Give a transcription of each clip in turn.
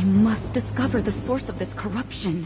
I must discover the source of this corruption.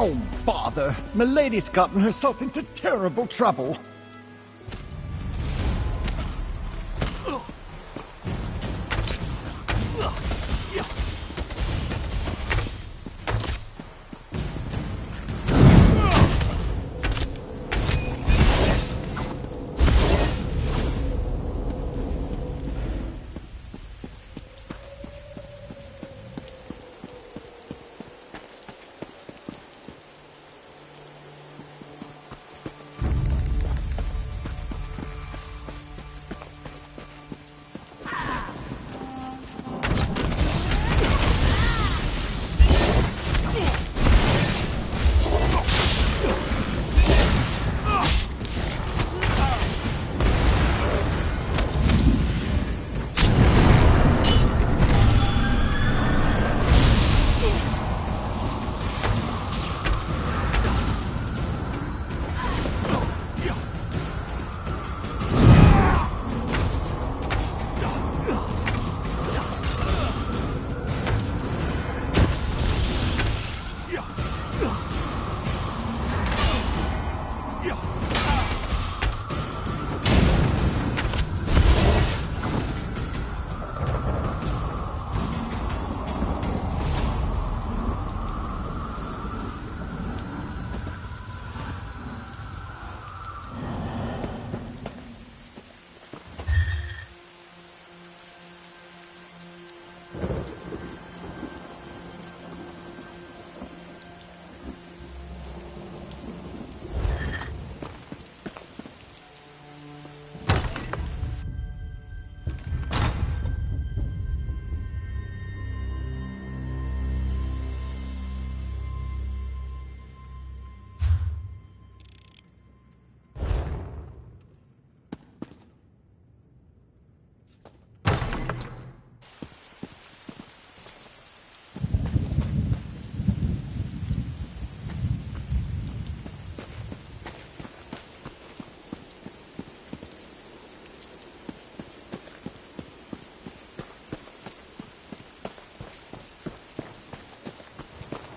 Oh, bother. Milady's gotten herself into terrible trouble.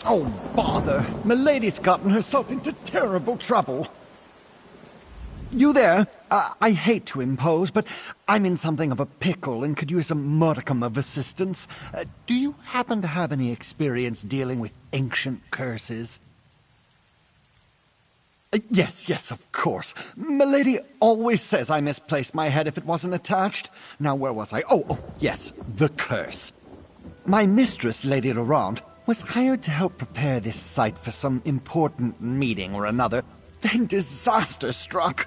Oh, bother. Milady's gotten herself into terrible trouble. You there? I hate to impose, but I'm in something of a pickle and could use a modicum of assistance. Do you happen to have any experience dealing with ancient curses? Yes, of course. Milady always says I misplaced my head if it wasn't attached. Now, where was I? Oh, yes, the curse. My mistress, Lady Laurent, was hired to help prepare this site for some important meeting or another. Then disaster struck.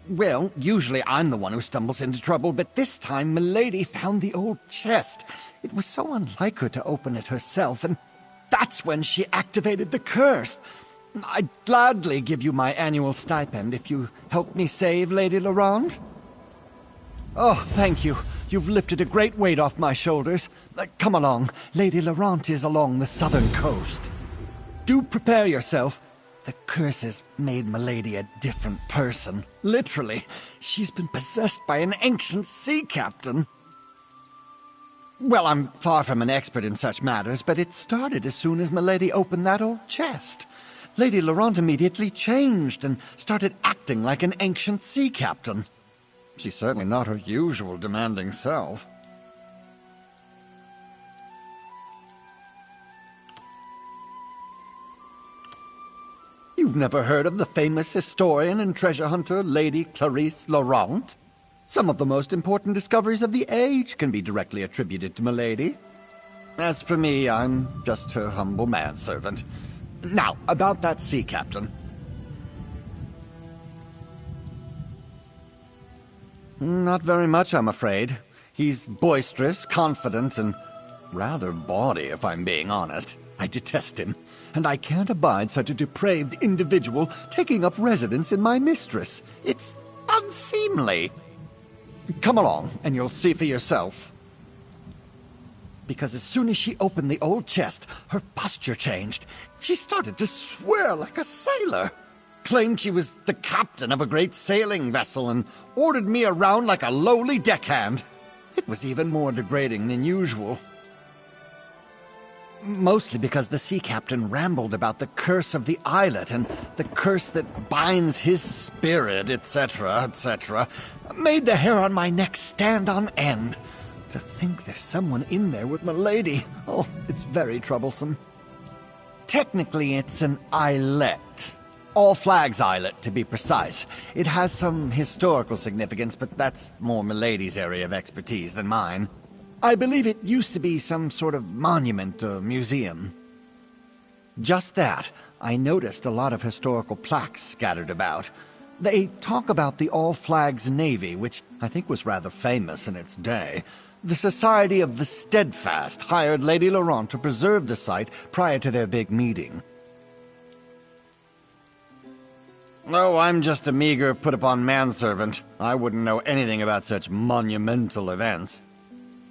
Well, usually I'm the one who stumbles into trouble, but this time Milady found the old chest. It was so unlike her to open it herself, and that's when she activated the curse. I'd gladly give you my annual stipend if you help me save Lady Laurent. Oh, thank you. You've lifted a great weight off my shoulders. Come along. Lady Laurent is along the southern coast. Do prepare yourself. The curse has made Milady a different person. Literally. She's been possessed by an ancient sea captain. Well, I'm far from an expert in such matters, but it started as soon as Milady opened that old chest. Lady Laurent immediately changed and started acting like an ancient sea captain. She's certainly not her usual demanding self. You've never heard of the famous historian and treasure hunter, Lady Clarice Laurent? Some of the most important discoveries of the age can be directly attributed to Milady. As for me, I'm just her humble manservant. Now, about that sea captain. Not very much, I'm afraid. He's boisterous, confident, and rather bawdy, if I'm being honest. I detest him, and I can't abide such a depraved individual taking up residence in my mistress. It's unseemly. Come along, and you'll see for yourself. Because as soon as she opened the old chest, her posture changed. She started to swear like a sailor. Claimed she was the captain of a great sailing vessel and ordered me around like a lowly deckhand. It was even more degrading than usual. Mostly because the sea captain rambled about the curse of the islet and the curse that binds his spirit, etc., etc. Made the hair on my neck stand on end. To think there's someone in there with Milady. Oh, it's very troublesome. Technically, it's an islet. All Flags Islet, to be precise. It has some historical significance, but that's more Milady's area of expertise than mine. I believe it used to be some sort of monument or museum. Just that, I noticed a lot of historical plaques scattered about. They talk about the All Flags Navy, which I think was rather famous in its day. The Society of the Steadfast hired Lady Laurent to preserve the site prior to their big meeting. Oh, I'm just a meager, put-upon manservant. I wouldn't know anything about such monumental events.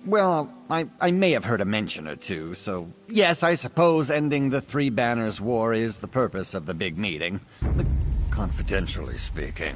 Well, I may have heard a mention or two, so yes, I suppose ending the Three Banners War is the purpose of the big meeting. But confidentially speaking.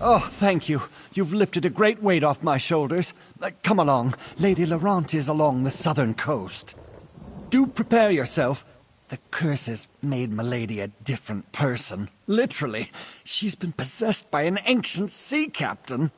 Oh, thank you. You've lifted a great weight off my shoulders. Come along. Lady Laurent is along the southern coast. Do prepare yourself. The curse has made Milady a different person. Literally. She's been possessed by an ancient sea captain.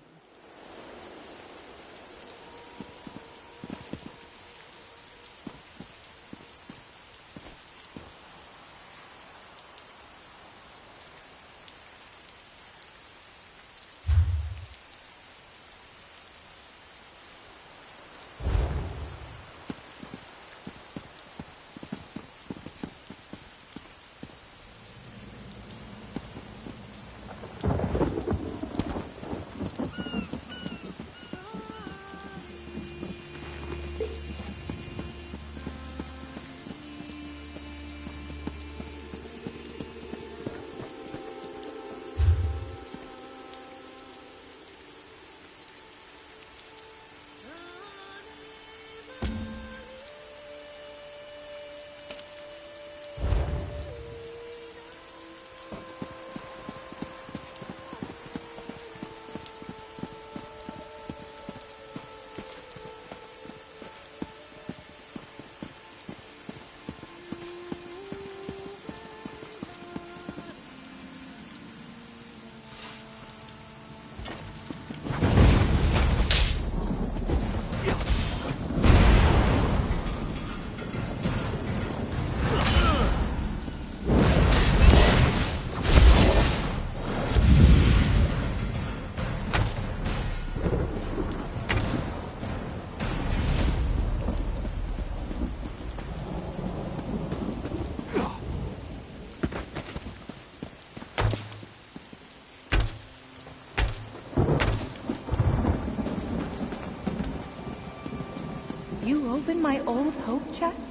You opened my old hope chest?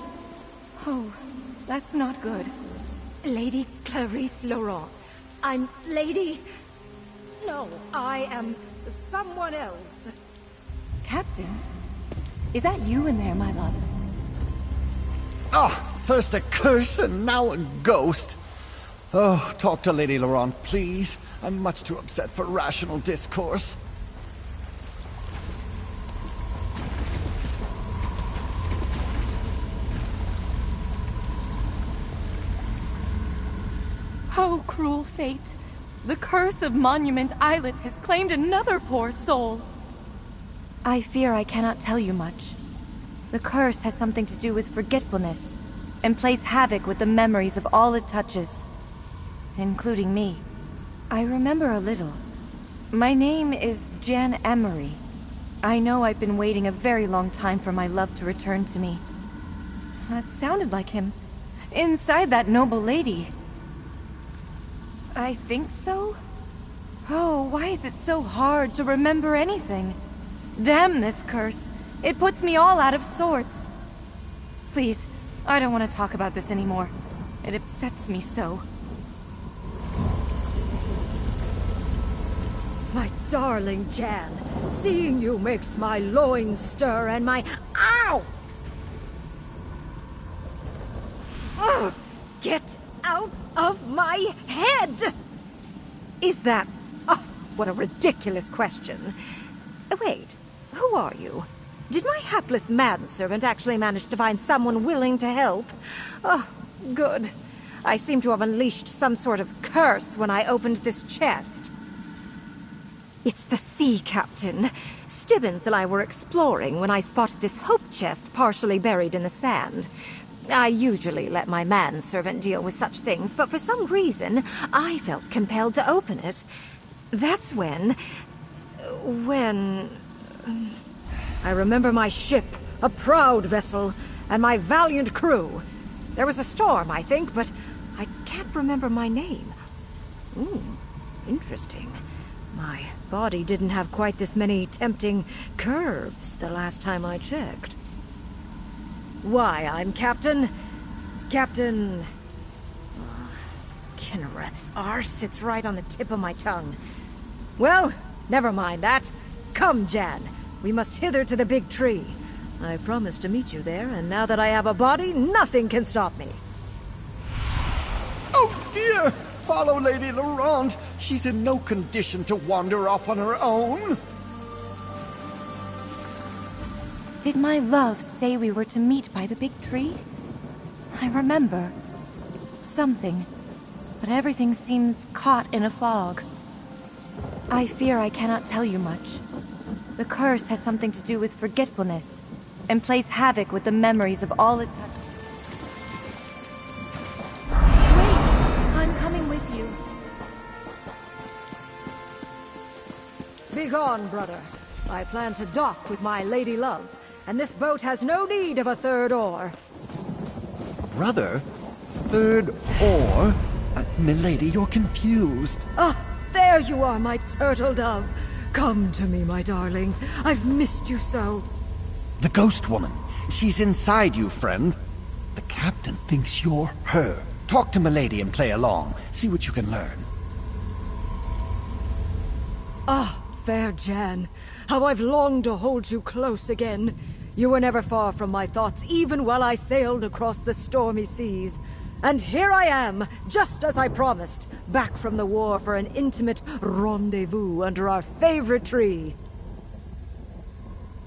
Oh, that's not good. Lady Clarice Laurent. I'm Lady... No, I am someone else. Captain? Is that you in there, my love? Oh, first a curse and now a ghost. Oh, talk to Lady Laurent, please. I'm much too upset for rational discourse. Oh, cruel fate. The curse of Monument Islet has claimed another poor soul. I fear I cannot tell you much. The curse has something to do with forgetfulness, and plays havoc with the memories of all it touches, including me. I remember a little. My name is Jan Emery. I know I've been waiting a very long time for my love to return to me. That sounded like him. Inside that noble lady. I think so? Oh, why is it so hard to remember anything? Damn this curse. It puts me all out of sorts. Please, I don't want to talk about this anymore. It upsets me so. My darling Jan, seeing you makes my loins stir and my... Ow! Ugh! Get out of my head! Is that... Oh, what a ridiculous question. Wait, who are you? Did my hapless manservant actually manage to find someone willing to help? Oh, good. I seem to have unleashed some sort of curse when I opened this chest. It's the sea captain. Stibbins and I were exploring when I spotted this hope chest partially buried in the sand. I usually let my manservant deal with such things, but for some reason, I felt compelled to open it. That's when... I remember my ship, a proud vessel, and my valiant crew. There was a storm, I think, but I can't remember my name. Ooh, interesting. My body didn't have quite this many tempting curves the last time I checked. Why, I'm Captain... Kinnereth's R sits right on the tip of my tongue. Well, never mind that. Come, Jan. We must hither to the big tree. I promised to meet you there, and now that I have a body, nothing can stop me. Oh dear! Follow Lady Laurent. She's in no condition to wander off on her own. Did my love say we were to meet by the big tree? I remember. Something. But everything seems caught in a fog. I fear I cannot tell you much. The curse has something to do with forgetfulness, and plays havoc with the memories of all it touches. Wait! I'm coming with you. Begone, brother. I plan to dock with my lady love, and this boat has no need of a third oar. Brother? Third oar? Milady, you're confused. Ah, there you are, my turtle dove. Come to me, my darling. I've missed you so. The ghost woman. She's inside you, friend. The captain thinks you're her. Talk to Milady and play along. See what you can learn. Ah, fair Jan. How I've longed to hold you close again. You were never far from my thoughts, even while I sailed across the stormy seas. And here I am, just as I promised, back from the war for an intimate rendezvous under our favorite tree.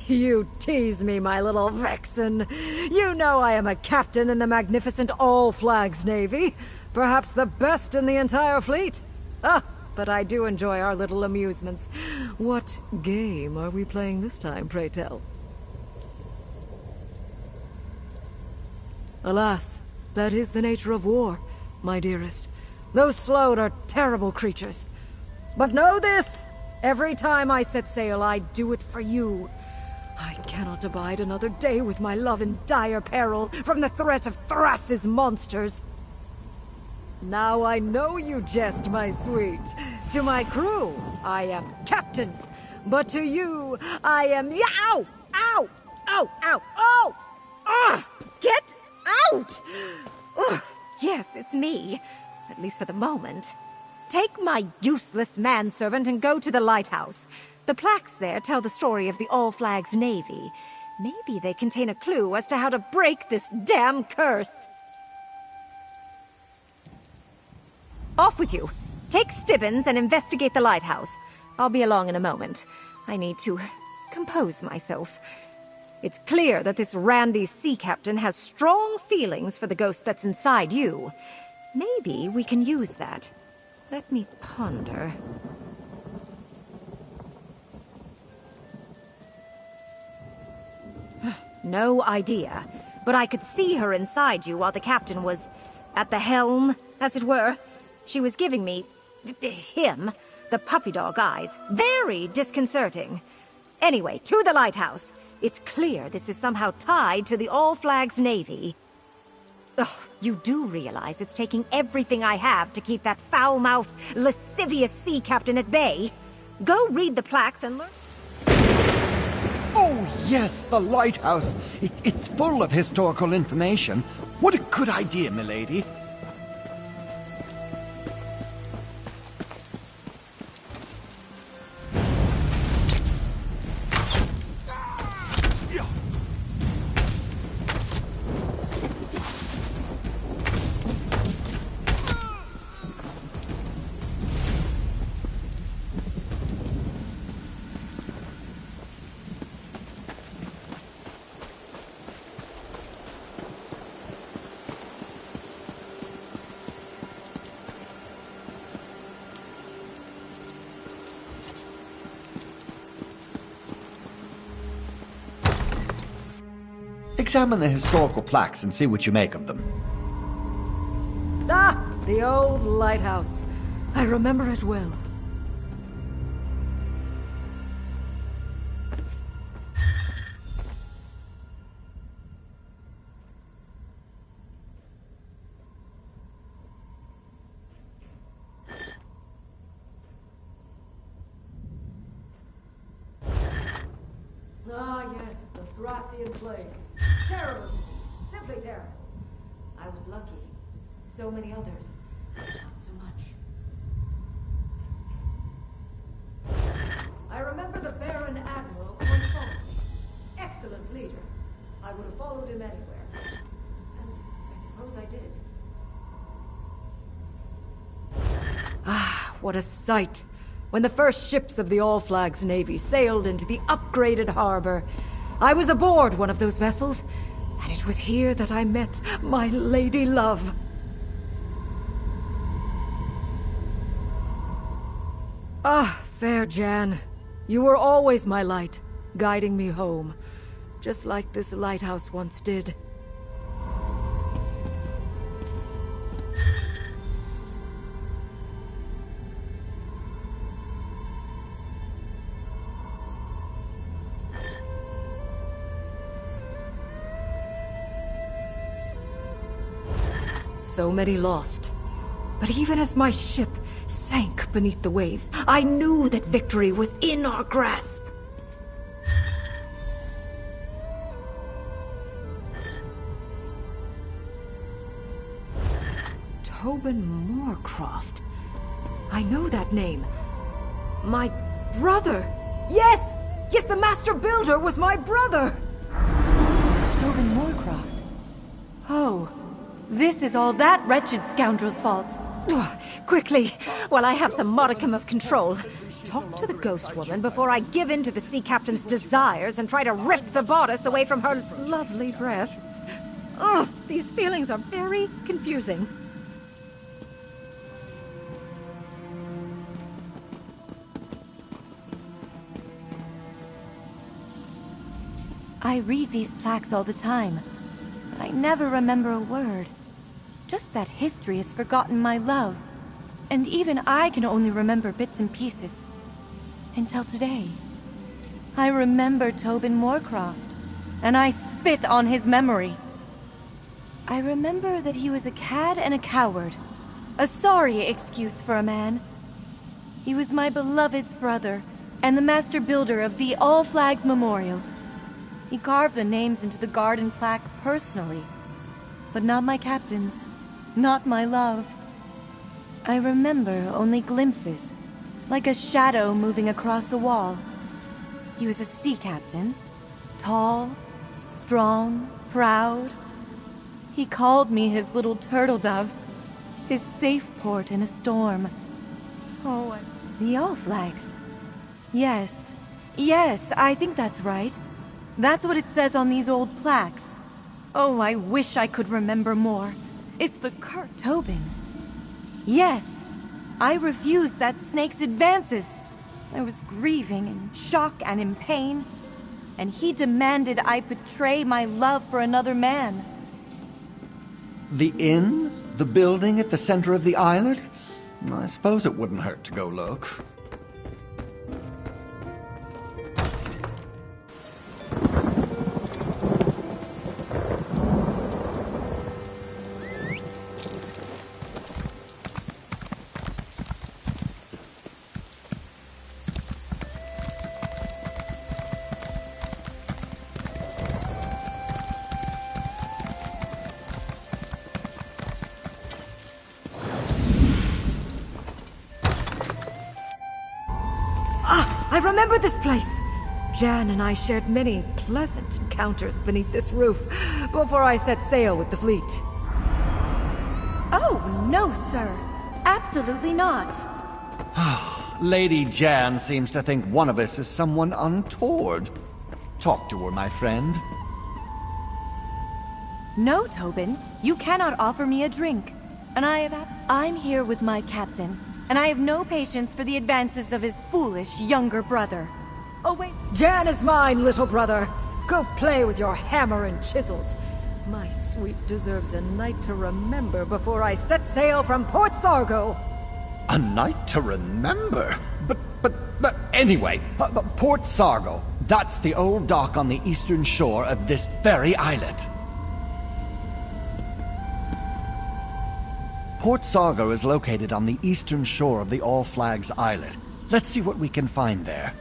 You tease me, my little vixen. You know I am a captain in the magnificent All-Flags Navy, perhaps the best in the entire fleet. Ah, but I do enjoy our little amusements. What game are we playing this time, pray tell? Alas. That is the nature of war, my dearest. Those Sload are terrible creatures. But know this! Every time I set sail, I do it for you. I cannot abide another day with my love in dire peril from the threat of Thras's monsters. Now I know you jest, my sweet. To my crew, I am captain. But to you, I am... Ow! Ow! Ow! Ow! Oh! Ah! Get out! Ugh. Yes, it's me. At least for the moment. Take my useless manservant and go to the lighthouse. The plaques there tell the story of the All-Flags Navy. Maybe they contain a clue as to how to break this damn curse. Off with you. Take Stibbins and investigate the lighthouse. I'll be along in a moment. I need to compose myself. It's clear that this randy sea captain has strong feelings for the ghost that's inside you. Maybe we can use that. Let me ponder. No idea. But I could see her inside you while the captain was at the helm, as it were. She was giving me... him, the puppy dog eyes. Very disconcerting. Anyway, to the lighthouse. It's clear this is somehow tied to the All Flags Navy. Ugh, you do realize it's taking everything I have to keep that foul-mouthed, lascivious sea captain at bay. Go read the plaques and learn... Oh, yes, the lighthouse. It's full of historical information. What a good idea, milady. Examine the historical plaques and see what you make of them. Ah, the old lighthouse. I remember it well. Ah, yes, the Thracian plague. Terrible disease. Simply terrible. I was lucky. So many others, not so much. I remember the Baron Admiral Confont. Excellent leader. I would have followed him anywhere. And I suppose I did. Ah, what a sight. When the first ships of the All Flags Navy sailed into the upgraded harbor, I was aboard one of those vessels, and it was here that I met my lady love. Ah, fair Jan, you were always my light, guiding me home, just like this lighthouse once did. So many lost. But even as my ship sank beneath the waves, I knew that victory was in our grasp. Tobin Moorcroft. I know that name. My brother. Yes! Yes, the Master Builder was my brother! Tobin Moorcroft. Oh. This is all that wretched scoundrel's fault. Quickly, while I have some modicum of control. Talk to the ghost woman before I give in to the sea captain's desires and try to rip the bodice away from her lovely breasts. Ugh, these feelings are very confusing. I read these plaques all the time, but I never remember a word. Just that history has forgotten my love. And even I can only remember bits and pieces. Until today. I remember Tobin Moorcroft, and I spit on his memory. I remember that he was a cad and a coward. A sorry excuse for a man. He was my beloved's brother, and the master builder of the All Flags Memorials. He carved the names into the garden plaque personally. But not my captain's. Not my love. I remember only glimpses, like a shadow moving across a wall. He was a sea captain, tall, strong, proud. He called me his little turtle dove, his safe port in a storm. Oh, the All Flags. Yes, yes, I think that's right. That's what it says on these old plaques. Oh, I wish I could remember more. It's the Kurt Tobin. Yes, I refused that snake's advances. I was grieving in shock and in pain. and he demanded I betray my love for another man. The inn? The building at the center of the islet? I suppose it wouldn't hurt to go look. I remember this place! Jan and I shared many pleasant encounters beneath this roof before I set sail with the fleet. Oh, no, sir. Absolutely not. Lady Jan seems to think one of us is someone untoward. Talk to her, my friend. No, Tobin. You cannot offer me a drink. And I'm here with my captain, and I have no patience for the advances of his foolish younger brother. Oh, wait. Jan is mine, little brother. Go play with your hammer and chisels. My sweet deserves a night to remember before I set sail from Port Sargo. A night to remember? But anyway, Port Sargo. That's the old dock on the eastern shore of this very islet. Port Sargo is located on the eastern shore of the All Flags Islet. Let's see what we can find there.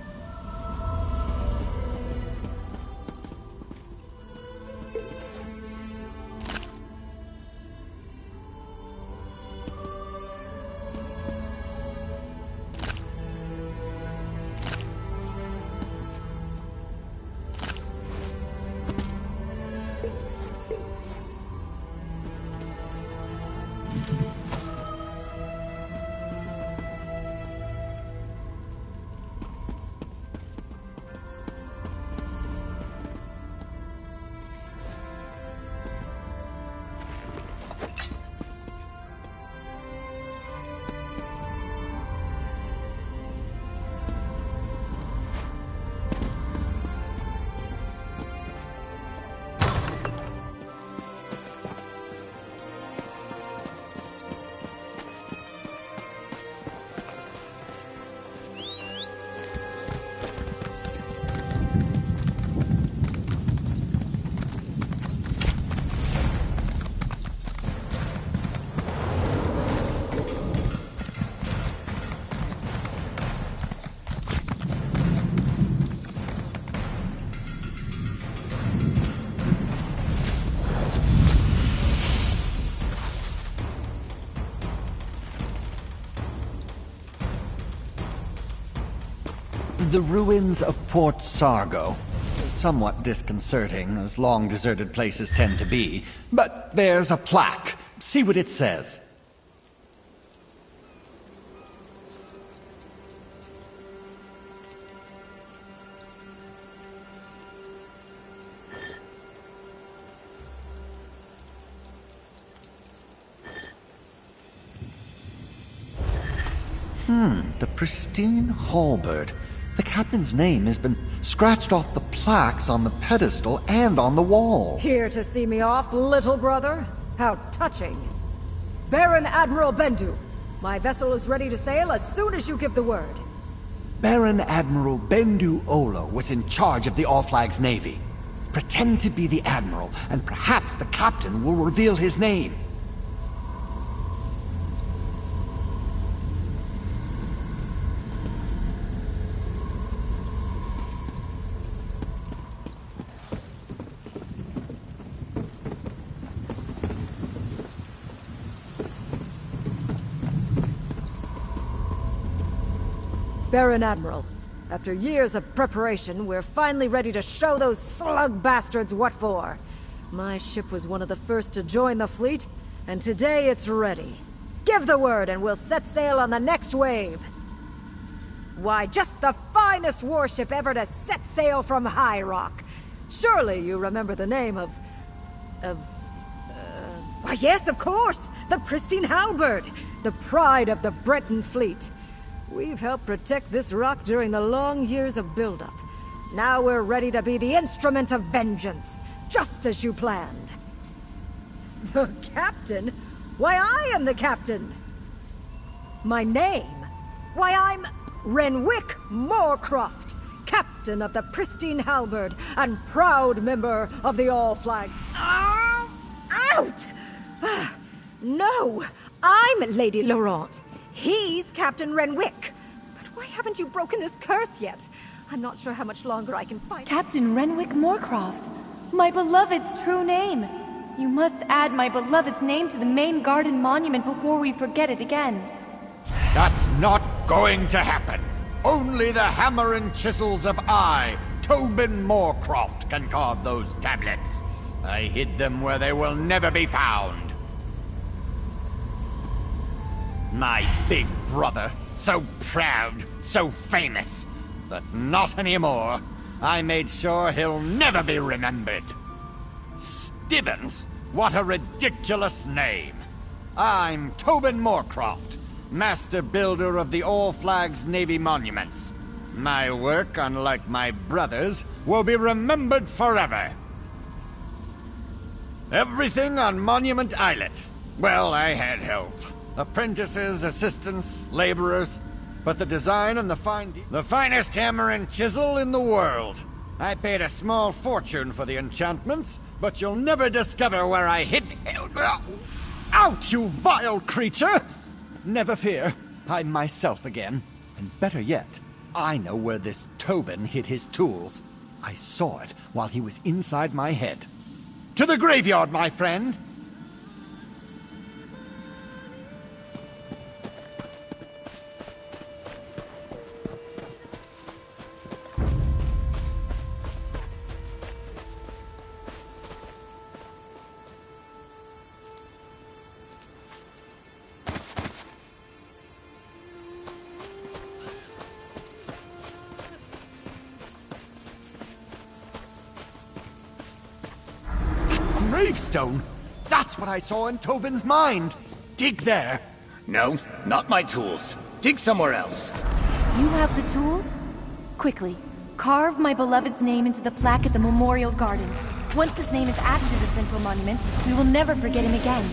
The ruins of Port Sargo. Somewhat disconcerting, as long-deserted places tend to be. But there's a plaque. See what it says. The pristine halberd. The captain's name has been scratched off the plaques on the pedestal and on the wall. Here to see me off, little brother? How touching. Baron Admiral Bendu, my vessel is ready to sail as soon as you give the word. Baron Admiral Bendu Olo was in charge of the All Flags Navy. Pretend to be the Admiral, and perhaps the captain will reveal his name. Baron Admiral, after years of preparation, we're finally ready to show those slug bastards what for. My ship was one of the first to join the fleet, and today it's ready. Give the word and we'll set sail on the next wave. Why, just the finest warship ever to set sail from High Rock. Surely you remember the name of... Why, yes, of course! The pristine halberd! The pride of the Breton fleet. We've helped protect this rock during the long years of buildup. Now we're ready to be the instrument of vengeance, just as you planned. The captain? Why, I am the captain! My name? Why, I'm Renwick Moorcroft, captain of the Pristine Halberd and proud member of the All Flags. Oh, out! No, I'm Lady Laurent. He's Captain Renwick. But why haven't you broken this curse yet? I'm not sure how much longer I can fight. Captain Renwick Moorcroft, my beloved's true name. You must add my beloved's name to the main garden monument before we forget it again. That's not going to happen. Only the hammer and chisels of Tobin Moorcroft, can carve those tablets. I hid them where they will never be found. My big brother, so proud, so famous. But not anymore. I made sure he'll never be remembered. Stibbons? What a ridiculous name. I'm Tobin Moorcroft, master builder of the All Flags Navy monuments. My work, unlike my brother's, will be remembered forever. Everything on Monument Islet. Well, I had help. Apprentices, assistants, laborers. But the design and the finest hammer and chisel in the world. I paid a small fortune for the enchantments, but you'll never discover where I hid... Out, you vile creature! Never fear, I'm myself again. And better yet, I know where this Tobin hid his tools. I saw it while he was inside my head. To the graveyard, my friend! Gravestone? That's what I saw in Tobin's mind. Dig there. No, not my tools. Dig somewhere else. You have the tools? Quickly, carve my beloved's name into the plaque at the Memorial Garden. Once his name is added to the Central Monument, we will never forget him again.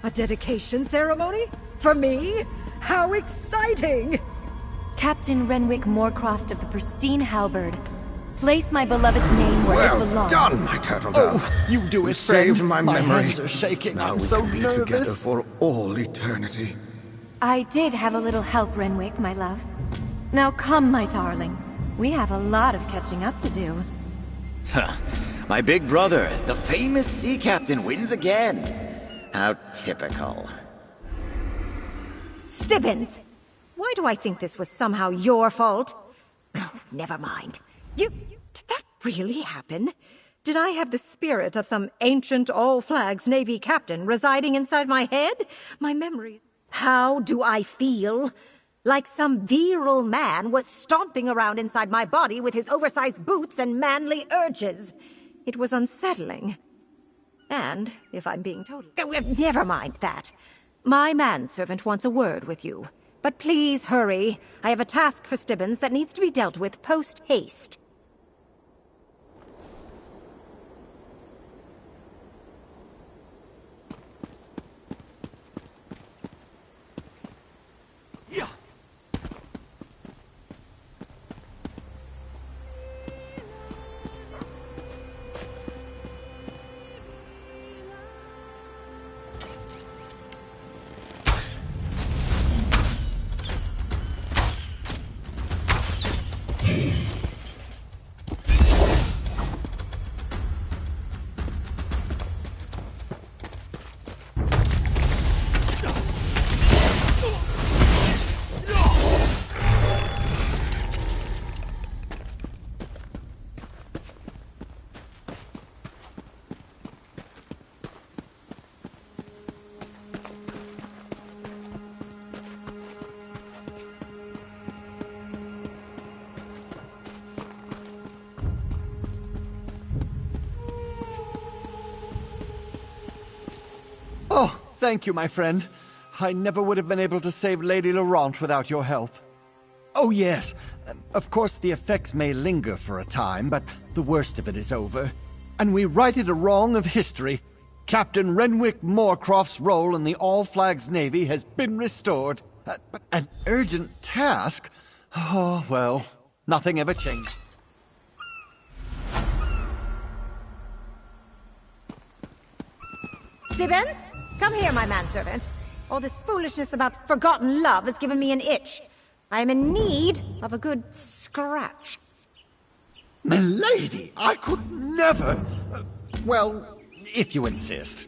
A dedication ceremony? For me? How exciting! Captain Renwick Moorcroft of the Pristine Halberd. Place my beloved's name where it belongs. Well done, my turtle dove. Oh, you do it, saved friend. my My memory. hands are shaking. Now I'm we so can be nervous. together for all eternity. I did have a little help, Renwick, my love. Now come, my darling. We have a lot of catching up to do. Huh. My big brother, the famous sea captain, wins again. How typical. Stibbins! Why do I think this was somehow your fault? Oh, never mind. Did that really happen? Did I have the spirit of some ancient All Flags Navy captain residing inside my head? My memory... How do I feel? Like some virile man was stomping around inside my body with his oversized boots and manly urges. It was unsettling. And, if I'm being totally... Never mind that. My manservant wants a word with you. But please hurry. I have a task for Stibbins that needs to be dealt with post-haste. thank you, my friend. I never would have been able to save Lady Laurent without your help. Oh, yes. Of course, the effects may linger for a time, but the worst of it is over. And we righted a wrong of history. Captain Renwick Moorcroft's role in the All Flags Navy has been restored. But an urgent task? Oh, well, nothing ever changed. Stibbins? Come here, my manservant. All this foolishness about forgotten love has given me an itch. I am in need of a good scratch. Milady, I could never... well, if you insist.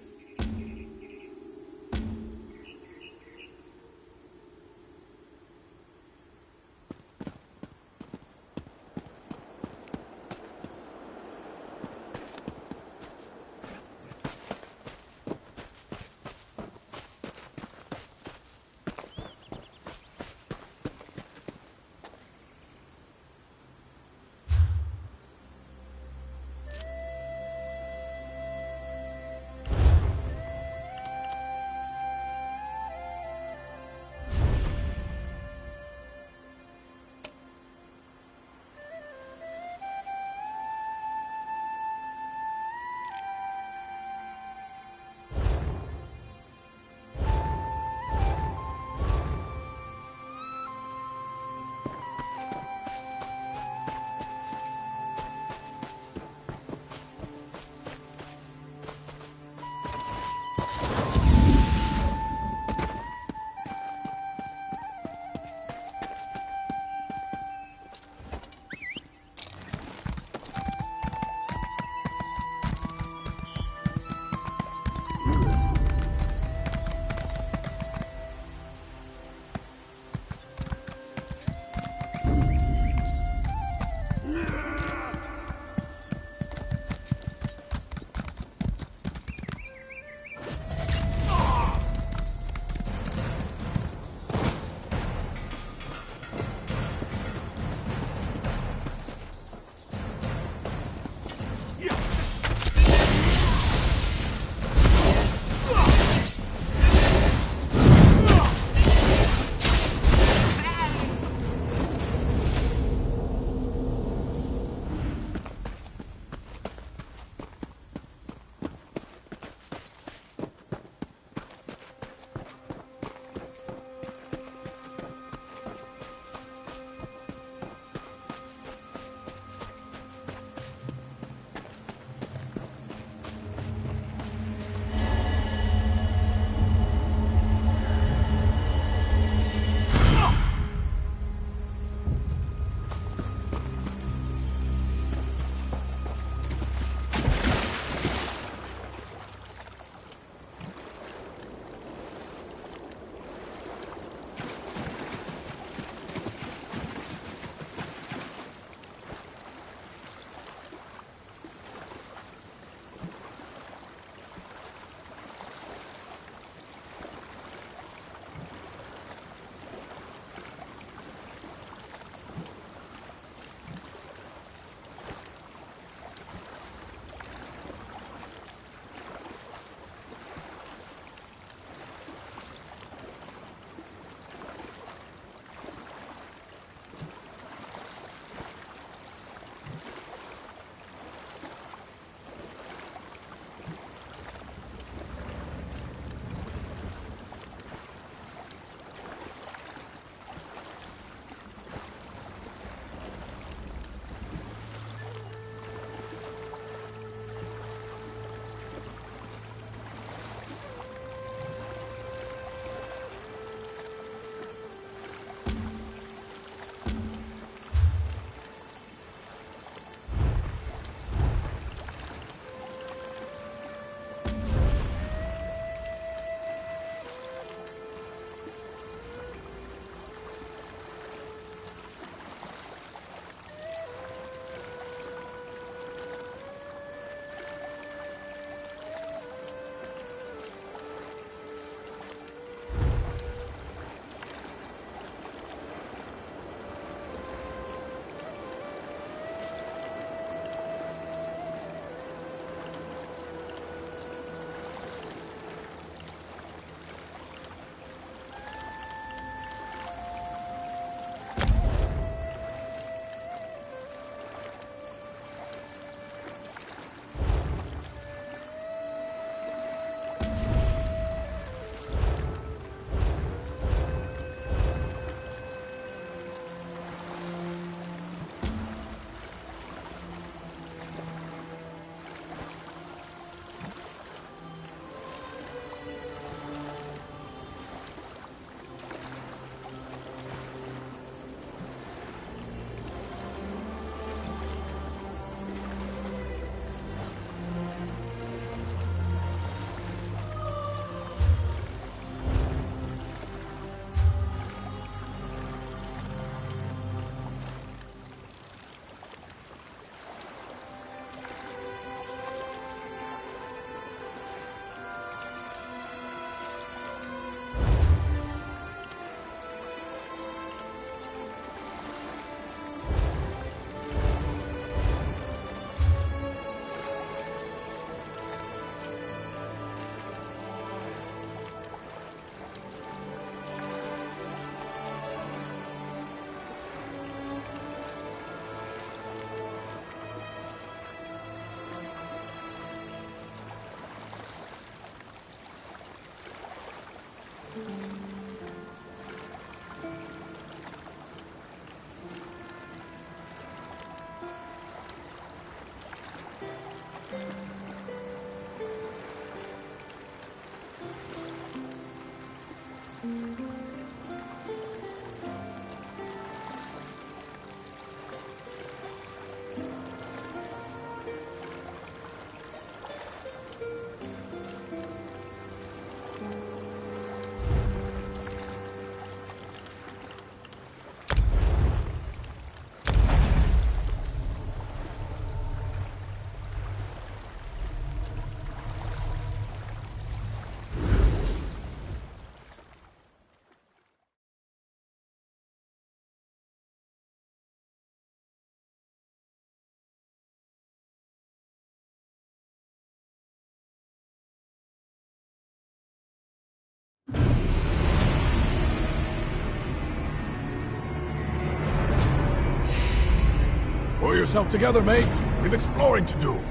Pull yourself together, mate. We've exploring to do.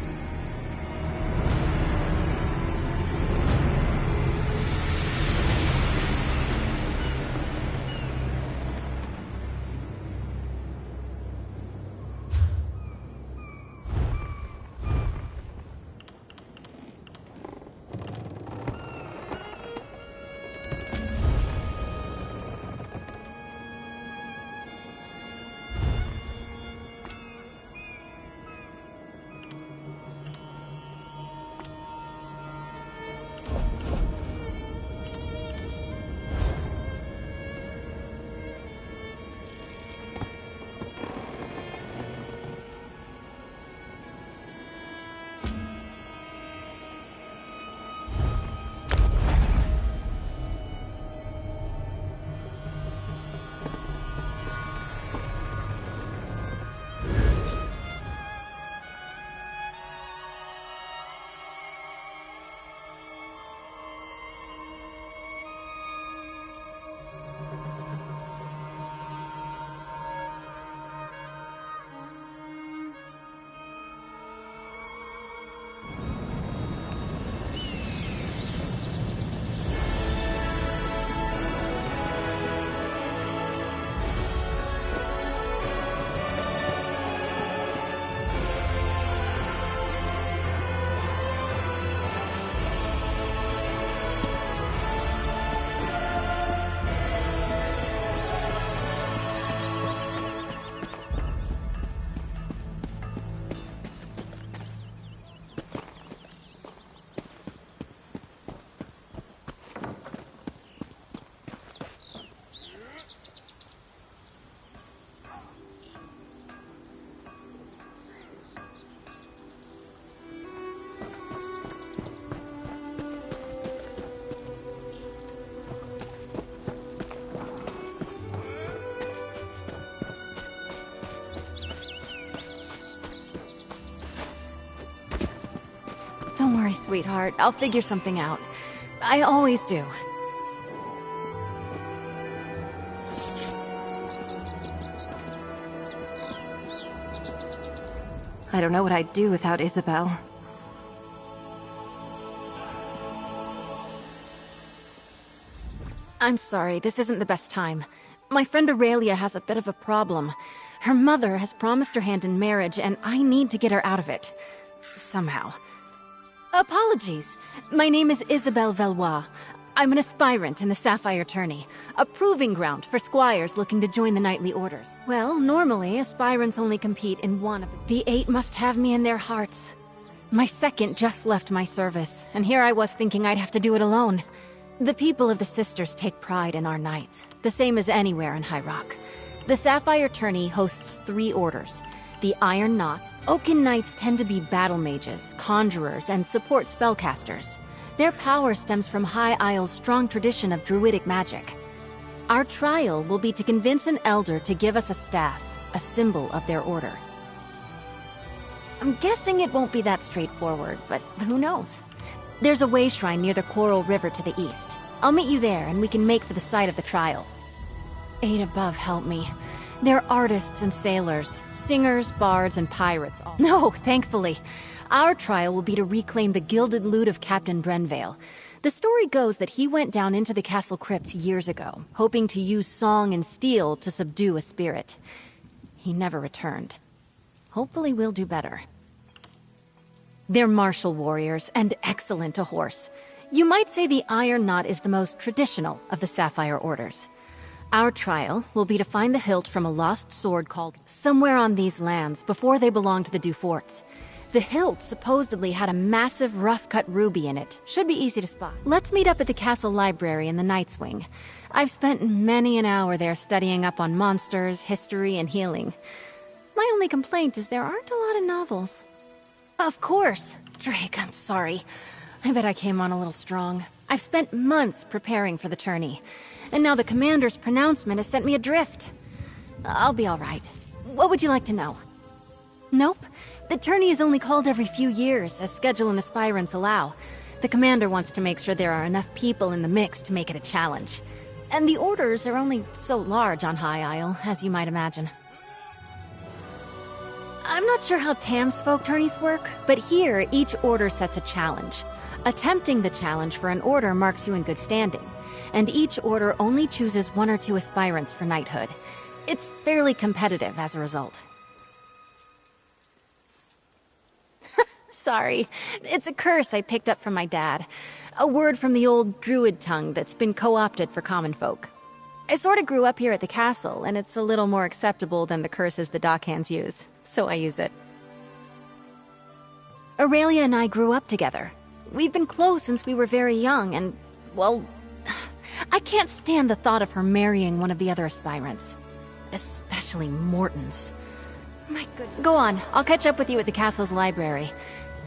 Don't worry, sweetheart. I'll figure something out. I always do. I don't know what I'd do without Isabel. I'm sorry, this isn't the best time. My friend Aurelia has a bit of a problem. Her mother has promised her hand in marriage, and I need to get her out of it. Somehow. Apologies. My name is Isabelle Valois. I'm an aspirant in the Sapphire Tourney, a proving ground for squires looking to join the knightly orders. Well, normally, aspirants only compete in one of them. The 8 must have me in their hearts. My second just left my service, and here I was thinking I'd have to do it alone. The people of the Sisters take pride in our knights, the same as anywhere in High Rock. The Sapphire Tourney hosts 3 orders. The Iron Knot. Oaken Knights tend to be battle mages, conjurers, and support spellcasters. Their power stems from High Isle's strong tradition of druidic magic. Our trial will be to convince an elder to give us a staff, a symbol of their order. I'm guessing it won't be that straightforward, but who knows? There's a way shrine near the Coral River to the east. I'll meet you there, and we can make for the site of the trial. 8 above help me. They're artists and sailors, singers, bards, and pirates. No, thankfully. Our trial will be to reclaim the gilded loot of Captain Brenvale. The story goes that he went down into the castle crypts years ago, hoping to use song and steel to subdue a spirit. He never returned. Hopefully we'll do better. They're martial warriors and excellent to horse. You might say the Iron Knot is the most traditional of the Sapphire Orders. Our trial will be to find the hilt from a lost sword called somewhere on these lands before they belonged to the Duforts. The hilt supposedly had a massive rough-cut ruby in it. Should be easy to spot. Let's meet up at the castle library in the Knight's Wing. I've spent many an hour there studying up on monsters, history, and healing. My only complaint is there aren't a lot of novels. Of course. Drake, I'm sorry. I bet I came on a little strong. I've spent months preparing for the tourney. And now the commander's pronouncement has sent me adrift. I'll be all right. What would you like to know? Nope. The tourney is only called every few years, as schedule and aspirants allow. The commander wants to make sure there are enough people in the mix to make it a challenge. And the orders are only so large on High Isle, as you might imagine. I'm not sure how Tam's folk tourneys work, but here each order sets a challenge. Attempting the challenge for an order marks you in good standing, and each order only chooses 1 or 2 aspirants for knighthood. It's fairly competitive as a result. Sorry, it's a curse I picked up from my dad. A word from the old druid tongue that's been co-opted for common folk. I sorta grew up here at the castle, and it's a little more acceptable than the curses the dockhands use, so I use it. Aurelia and I grew up together. We've been close since we were very young, and, well, I can't stand the thought of her marrying one of the other aspirants. Especially Morton's. My good. Go on, I'll catch up with you at the castle's library.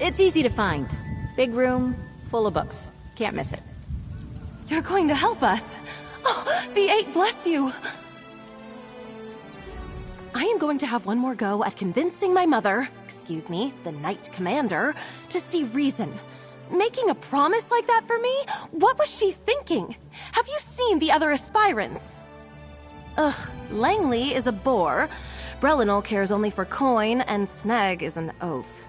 It's easy to find. Big room, full of books. Can't miss it. You're going to help us. Oh, the 8 bless you. I am going to have one more go at convincing my mother, excuse me, the Knight Commander, to see reason. Making a promise like that for me? What was she thinking? Have you seen the other aspirants? Ugh, Langley is a bore. Brelinol cares only for coin, and Snag is an oaf.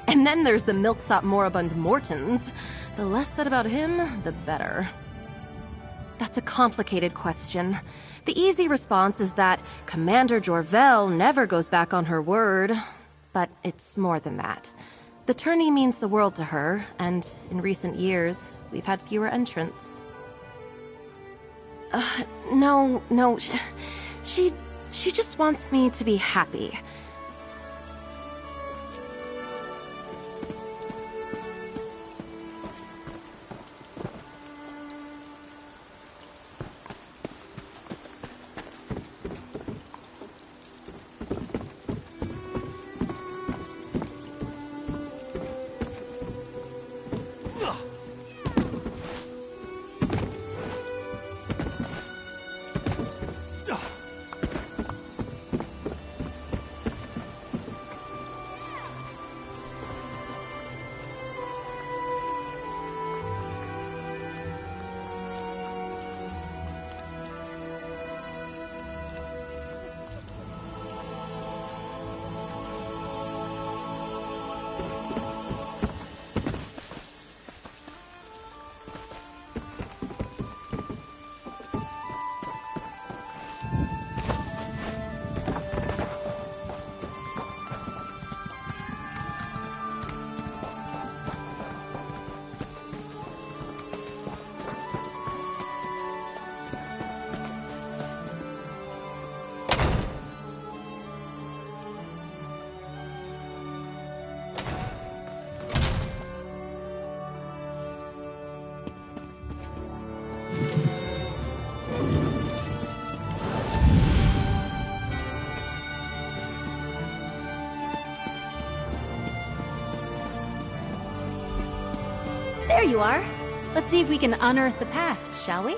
And then there's the milksop moribund Mortons. The less said about him, the better. That's a complicated question. The easy response is that Commander Jorvel never goes back on her word. But it's more than that. The tourney means the world to her, and in recent years, we've had fewer entrants. No, she just wants me to be happy. There you are. Let's see if we can unearth the past, shall we?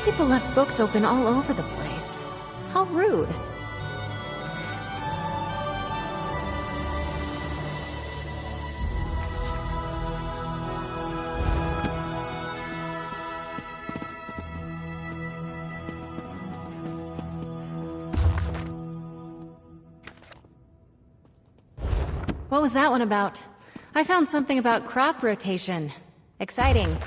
People left books open all over the place. How rude. What was that one about? I found something about crop rotation. Exciting.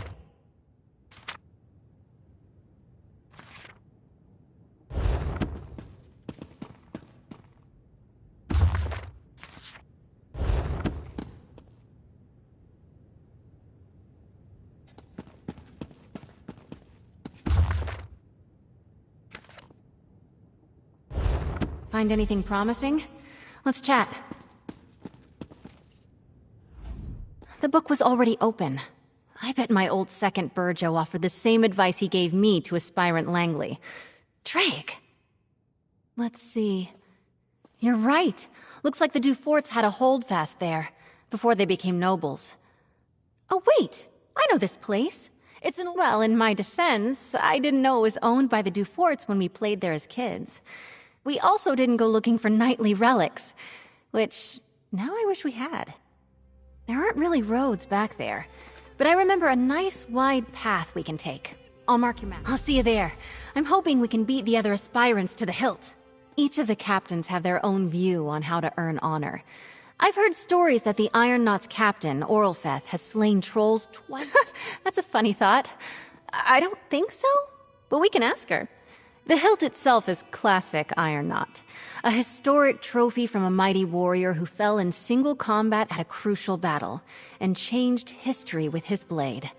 Find anything promising? Let's chat. The book was already open. I bet my old second Burjo offered the same advice he gave me to aspirant Langley. Drake! Let's see. You're right. Looks like the Duforts had a holdfast there, before they became nobles. Oh wait! I know this place. It's well, in my defense, I didn't know it was owned by the Duforts when we played there as kids. We also didn't go looking for knightly relics, which now I wish we had. There aren't really roads back there, but I remember a nice wide path we can take. I'll mark your map. I'll see you there. I'm hoping we can beat the other aspirants to the hilt. Each of the captains have their own view on how to earn honor. I've heard stories that the Iron Knot's captain, Orlfeth, has slain trolls twice. That's a funny thought. I don't think so, but we can ask her. The hilt itself is classic Iron Knot. A historic trophy from a mighty warrior who fell in single combat at a crucial battle, and changed history with his blade.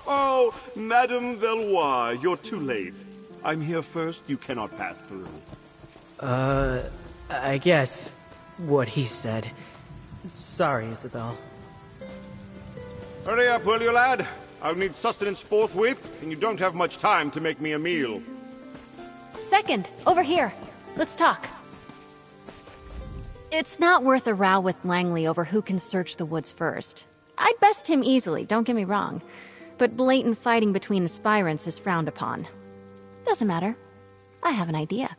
Oh, Madame Valois, you're too late. I'm here first, you cannot pass through. I guess what he said. Sorry, Isabel. Hurry up, will you, lad? I'll need sustenance forthwith, and you don't have much time to make me a meal. Second, over here. Let's talk. It's not worth a row with Langley over who can search the woods first. I'd best him easily, don't get me wrong. But blatant fighting between aspirants is frowned upon. Doesn't matter. I have an idea.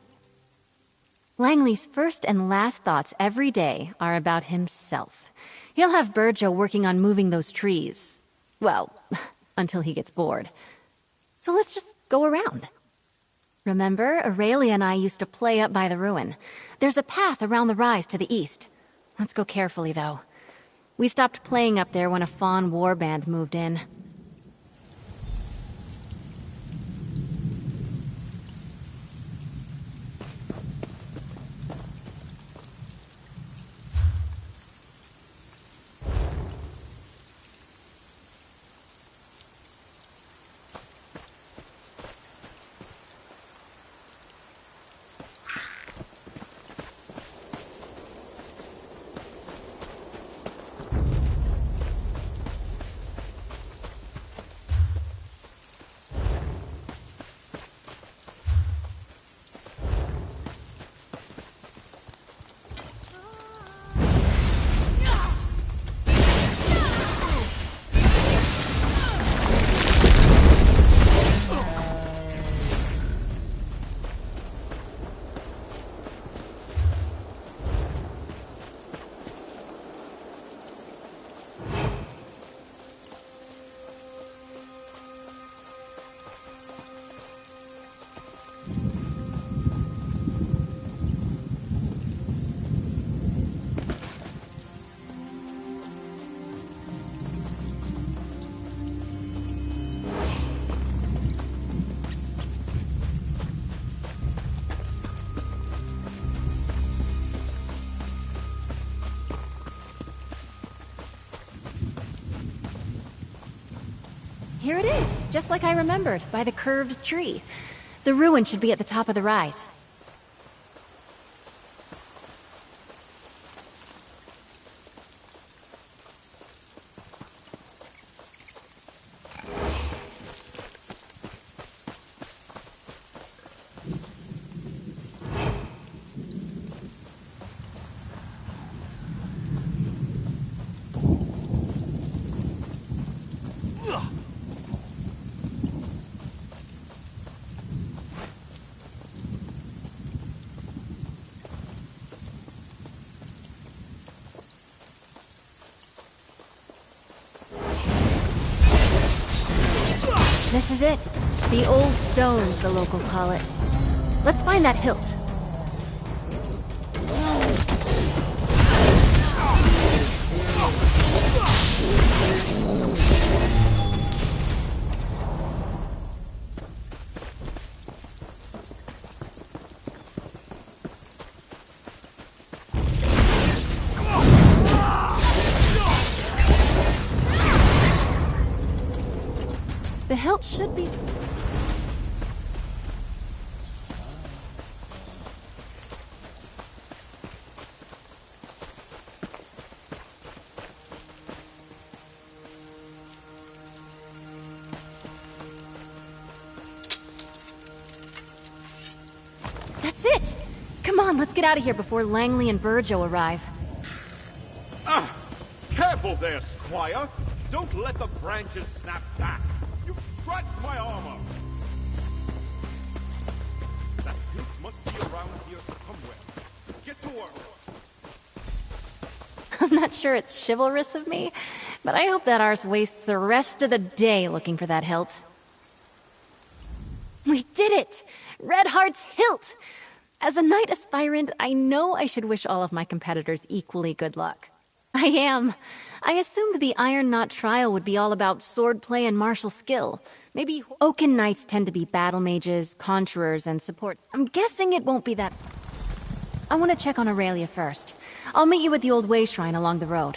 Langley's first and last thoughts every day are about himself. He'll have Burjo working on moving those trees. Well, until he gets bored. So let's just go around. Remember, Aurelia and I used to play up by the ruin. There's a path around the rise to the east. Let's go carefully, though. We stopped playing up there when a Fawn warband moved in. Here it is, just like I remembered, by the curved tree. The ruin should be at the top of the rise. This is it. The old stones, the locals call it. Let's find that hilt. The hilt should be... That's it! Come on, let's get out of here before Langley and Burjo arrive. Ah! Careful there, Squire! Don't let the branches snap back! You scratched my armor! That hilt must be around here somewhere. Get to work! I'm not sure it's chivalrous of me, but I hope that arse wastes the rest of the day looking for that hilt. We did it! Redheart's hilt! As a knight aspirant, I know I should wish all of my competitors equally good luck. I am. I assumed the Iron Knot trial would be all about swordplay and martial skill. Maybe Oaken Knights tend to be battle mages, conjurers, and supports. I'm guessing it won't be that... I want to check on Aurelia first. I'll meet you at the Old Way Shrine along the road.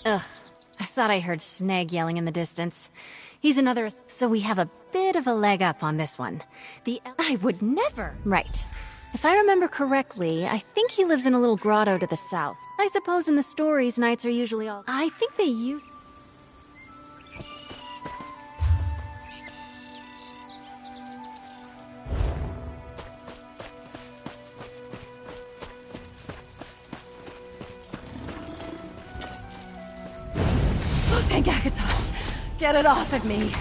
Ugh, I thought I heard Snag yelling in the distance. He's another, so we have a bit of a leg up on this one. I would never! Right. If I remember correctly, I think he lives in a little grotto to the south. I suppose in the stories, nights are usually all... I think they use... Thank Akatosh. Get it off of me.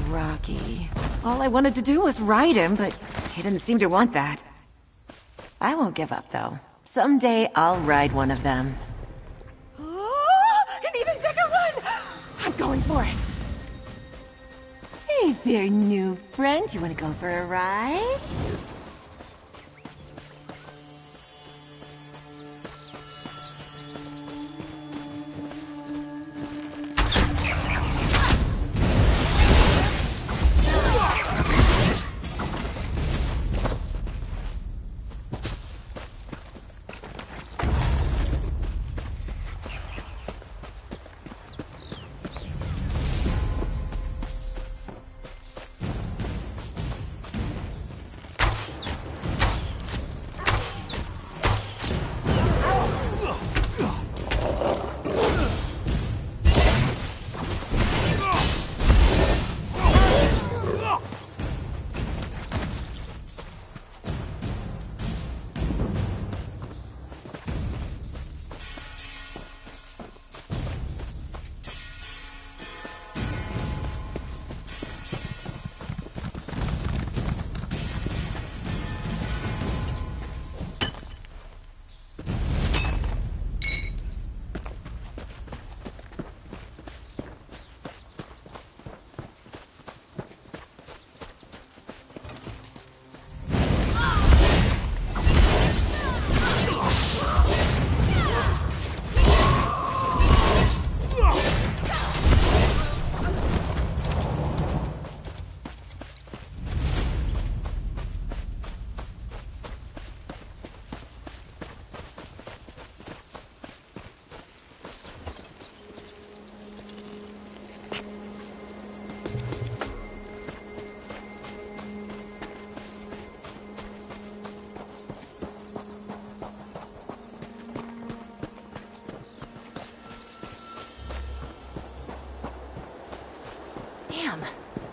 Rocky. All I wanted to do was ride him, but he didn't seem to want that. I won't give up, though. Someday I'll ride one of them. Oh, an even bigger one! I'm going for it. Hey there, new friend. You want to go for a ride?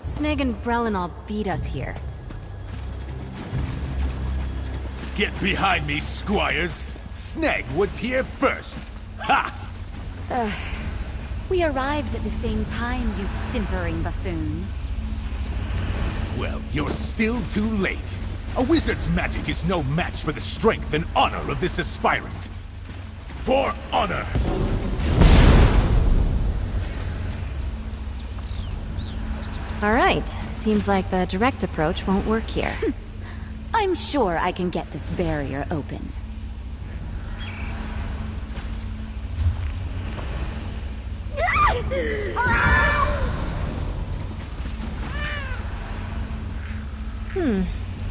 Sneg and Brelin all beat us here. Get behind me, squires! Sneg was here first! Ha! We arrived at the same time, you simpering buffoon. Well, you're still too late. A wizard's magic is no match for the strength and honor of this aspirant. For honor! Alright, seems like the direct approach won't work here. I'm sure I can get this barrier open.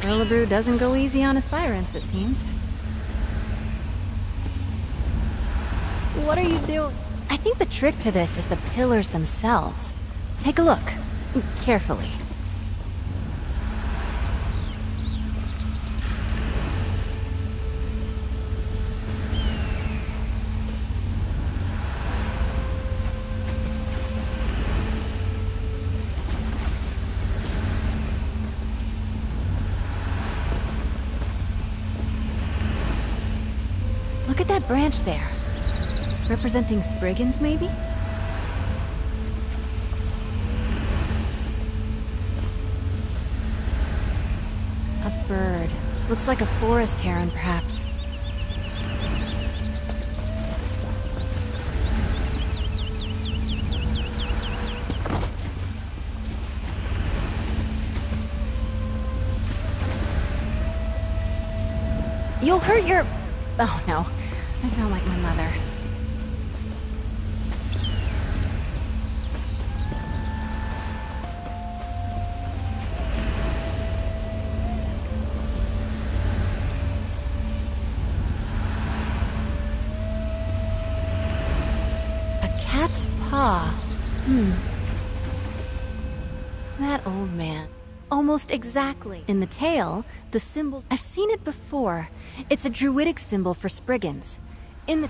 Erlebrew doesn't go easy on aspirants, it seems. What are you doing? I think the trick to this is the pillars themselves. Take a look. Carefully. Look at that branch there. Representing Spriggans, maybe? A bird. Looks like a forest heron, perhaps. You'll hurt your... Oh no, I sound like my mother. Cat's paw. That old man. Almost exactly. In the tail, the symbols... I've seen it before. It's a druidic symbol for Spriggans. In the...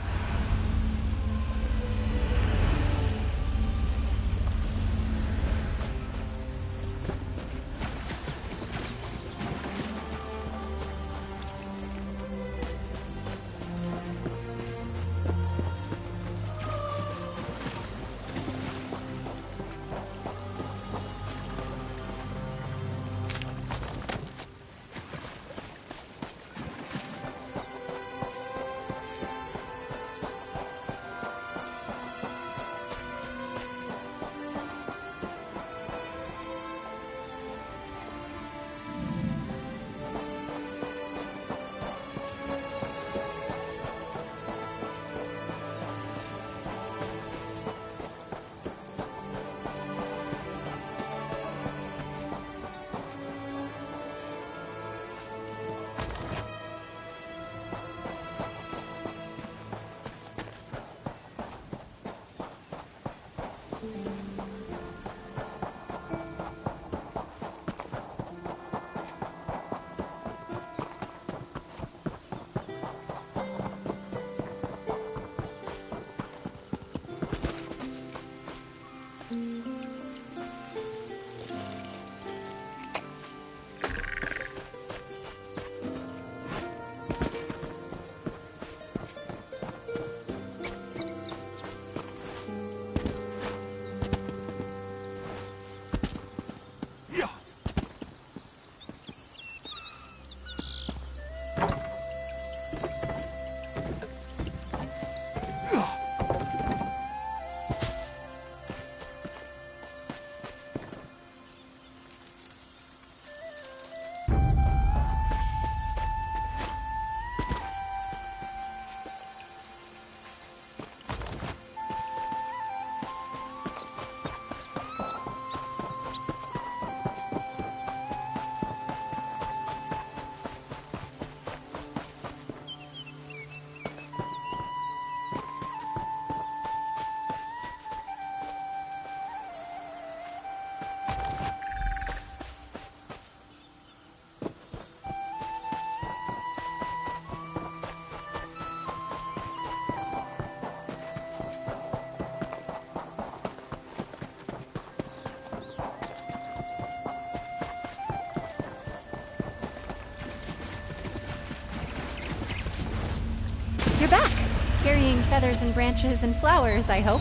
carrying feathers and branches and flowers, I hope.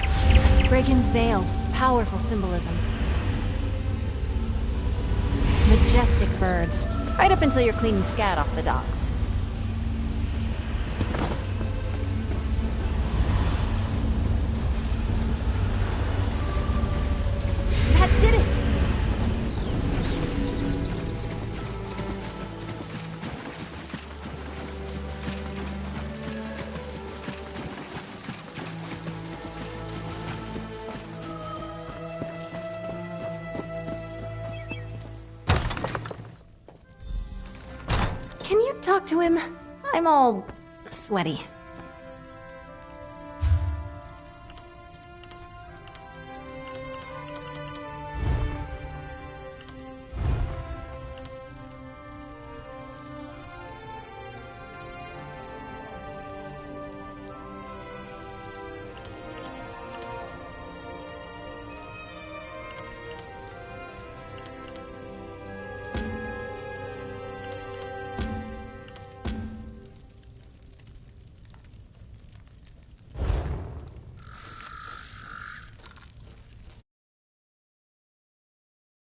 A Spriggan's veil. Powerful symbolism. Majestic birds. Right up until you're cleaning scat off the docks. That did it! Can you talk to him? I'm all sweaty.